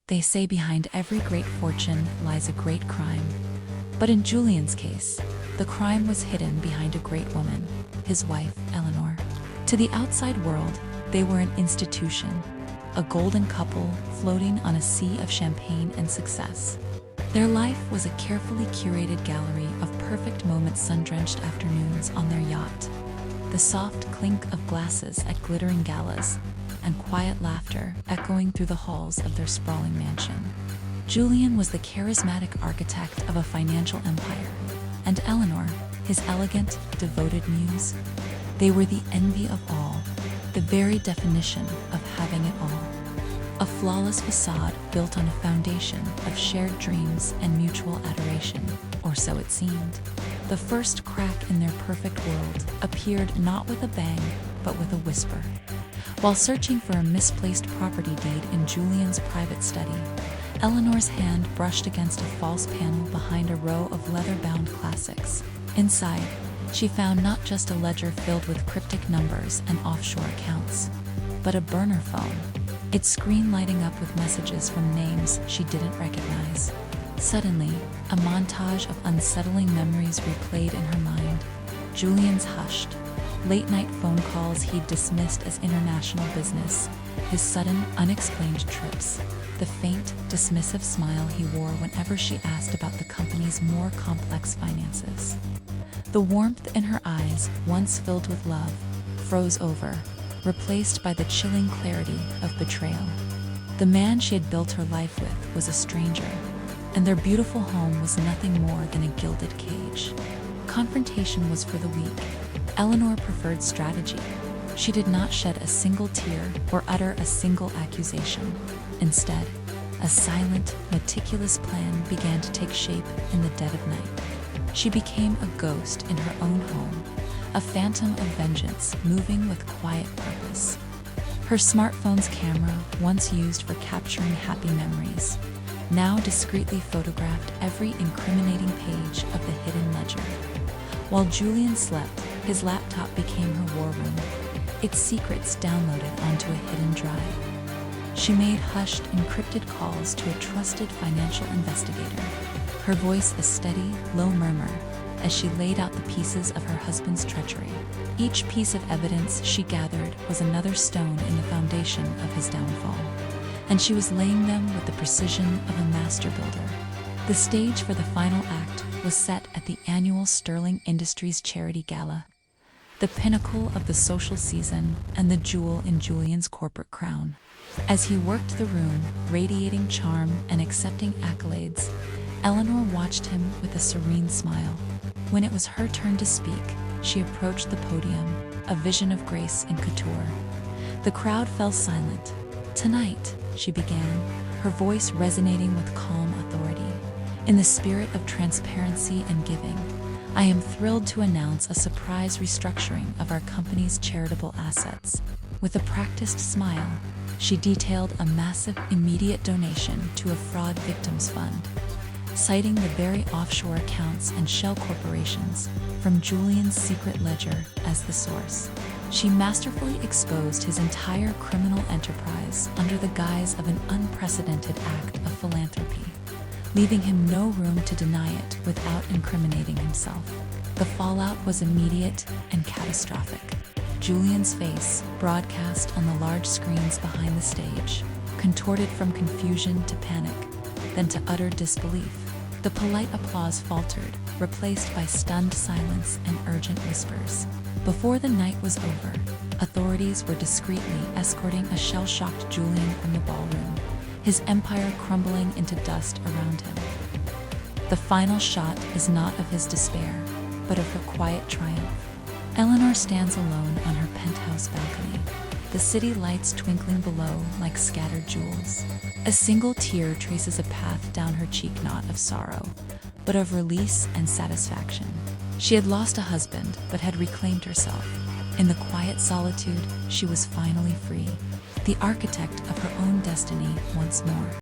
They say behind every great fortune lies a great crime. But in Julian's case, the crime was hidden behind a great woman, his wife, Eleanor. To the outside world, they were an institution, a golden couple floating on a sea of champagne and success. Their life was a carefully curated gallery of perfect moments, sun-drenched afternoons on their yacht, the soft clink of glasses at glittering galas, and quiet laughter echoing through the halls of their sprawling mansion. Julian was the charismatic architect of a financial empire, and Eleanor, his elegant, devoted muse. They were the envy of all, the very definition of having it all. A flawless facade built on a foundation of shared dreams and mutual adoration, or so it seemed. The first crack in their perfect world appeared not with a bang, but with a whisper. While searching for a misplaced property deed in Julian's private study, Eleanor's hand brushed against a false panel behind a row of leather-bound classics. Inside, she found not just a ledger filled with cryptic numbers and offshore accounts, but a burner phone, its screen lighting up with messages from names she didn't recognize. Suddenly, a montage of unsettling memories replayed in her mind. Julian's hushed, late-night phone calls he'd dismissed as international business, his sudden, unexplained trips, the faint, dismissive smile he wore whenever she asked about the company's more complex finances. The warmth in her eyes, once filled with love, froze over, replaced by the chilling clarity of betrayal. The man she had built her life with was a stranger, and their beautiful home was nothing more than a gilded cage. Confrontation was for the weak. Eleanor preferred strategy. She did not shed a single tear or utter a single accusation. Instead, a silent, meticulous plan began to take shape in the dead of night. She became a ghost in her own home, a phantom of vengeance moving with quiet purpose. Her smartphone's camera, once used for capturing happy memories, now discreetly photographed every incriminating page of the hidden ledger. While Julian slept, his laptop became her war room, its secrets downloaded onto a hidden drive. She made hushed, encrypted calls to a trusted financial investigator, her voice a steady, low murmur as she laid out the pieces of her husband's treachery. Each piece of evidence she gathered was another stone in the foundation of his downfall, and she was laying them with the precision of a master builder. The stage for the final act was set at the annual Sterling Industries Charity Gala, the pinnacle of the social season and the jewel in Julian's corporate crown. As he worked the room, radiating charm and accepting accolades, Eleanor watched him with a serene smile. When it was her turn to speak, she approached the podium, a vision of grace and couture. The crowd fell silent. "Tonight," she began, her voice resonating with calm authority, "in the spirit of transparency and giving, I am thrilled to announce a surprise restructuring of our company's charitable assets." With a practiced smile, she detailed a massive immediate donation to a fraud victims fund, citing the very offshore accounts and shell corporations from Julian's secret ledger as the source. She masterfully exposed his entire criminal enterprise under the guise of an unprecedented act of philanthropy, leaving him no room to deny it without incriminating himself. The fallout was immediate and catastrophic. Julian's face, broadcast on the large screens behind the stage, contorted from confusion to panic, then to utter disbelief. The polite applause faltered, replaced by stunned silence and urgent whispers. Before the night was over, authorities were discreetly escorting a shell-shocked Julian from the ballroom, his empire crumbling into dust around him. The final shot is not of his despair, but of her quiet triumph. Eleanor stands alone on her penthouse balcony, the city lights twinkling below like scattered jewels. A single tear traces a path down her cheek, not of sorrow, but of release and satisfaction. She had lost a husband, but had reclaimed herself. In the quiet solitude, she was finally free, the architect of her own destiny once more.